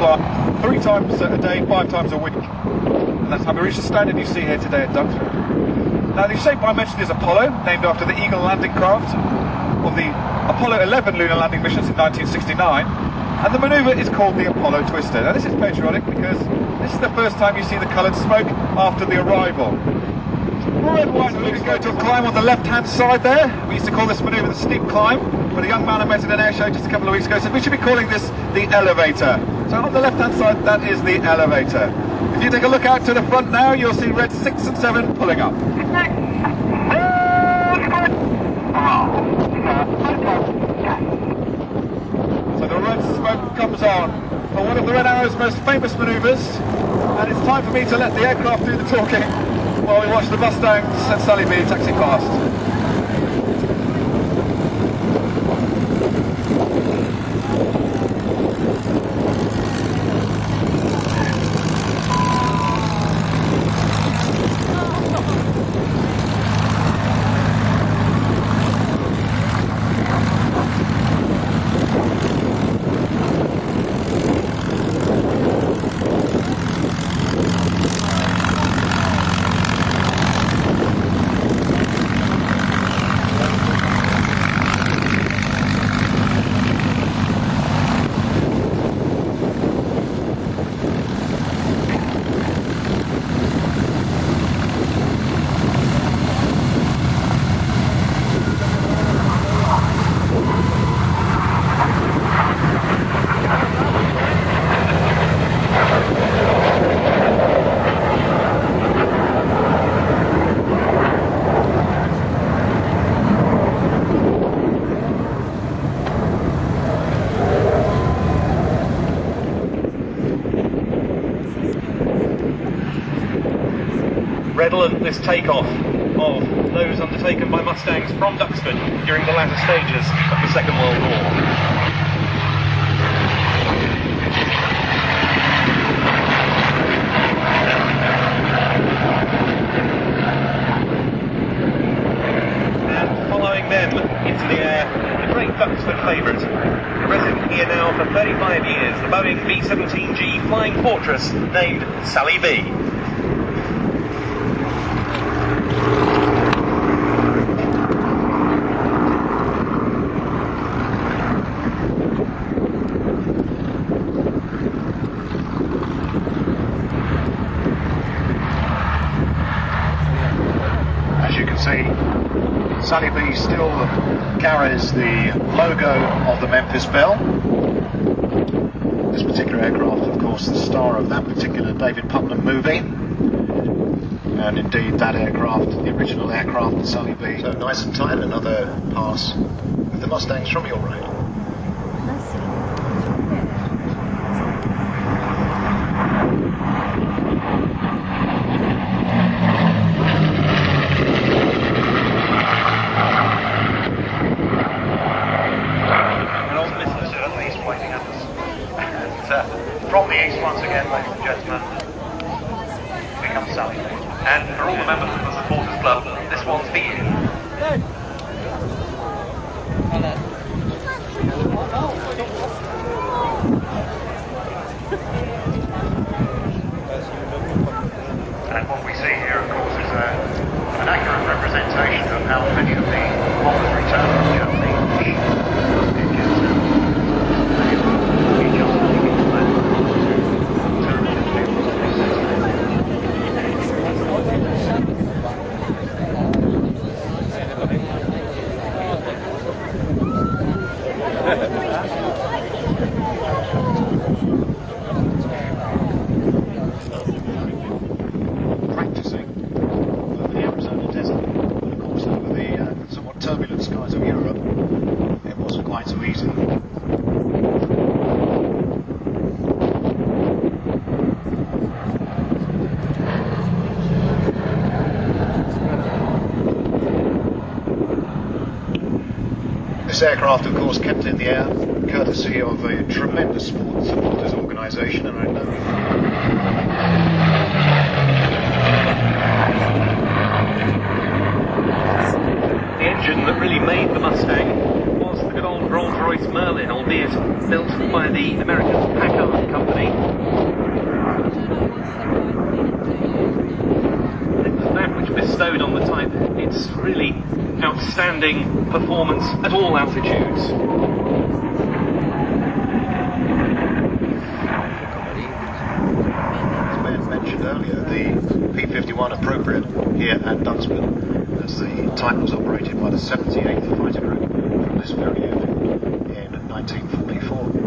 fly 3 times a day, 5 times a week. And that's how we reached the standard you see here today at Duxford. Now the shape I mentioned is Apollo, named after the Eagle landing craft of the Apollo 11 lunar landing missions in 1969. And the manoeuvre is called the Apollo Twister. Now this is patriotic because this is the first time you see the coloured smoke after the arrival. Red, white, and blue go to a climb on the left-hand side there. We used to call this manoeuvre the steep climb, but a young man I met at an air show just a couple of weeks ago said we should be calling this the elevator. So on the left-hand side, that is the elevator. If you take a look out to the front now, you'll see reds 6 and 7 pulling up. So the red smoke comes on for one of the Red Arrow's most famous manoeuvres, and it's time for me to let the aircraft do the talking while we watch the Mustangs and Sally B taxi past. Redolent this takeoff of those undertaken by Mustangs from Duxford during the latter stages of the Second World War. And following them into the air, the great Duxford favourite, resident here now for 35 years, the Boeing B-17G Flying Fortress named Sally B. Sally B still carries the logo of the Memphis Belle. This particular aircraft, of course, the star of that particular David Putnam movie. And indeed, that aircraft, the original aircraft, the Sally B. So nice and tight, another pass with the Mustangs from your right. From the east once again, ladies and gentlemen, here comes Sally. And for all the members of the supporters club, this one's for you. And what we see here, of course, is an accurate representation of how many of the bombers returned from Germany. Practicing over the Arizona desert, but of course over the somewhat turbulent skies of Europe, it wasn't quite so easy. This aircraft, of course, kept in the air courtesy of a tremendous supporters organisation, and I know the engine that really made the Mustang was the good old Rolls-Royce Merlin, albeit built by the American Packard company That which bestowed on the type its really outstanding performance at all altitudes. As Ben mentioned earlier, the P-51 appropriate here at Duxford, as the type was operated by the 78th Fighter Group from this very airfield in 1944.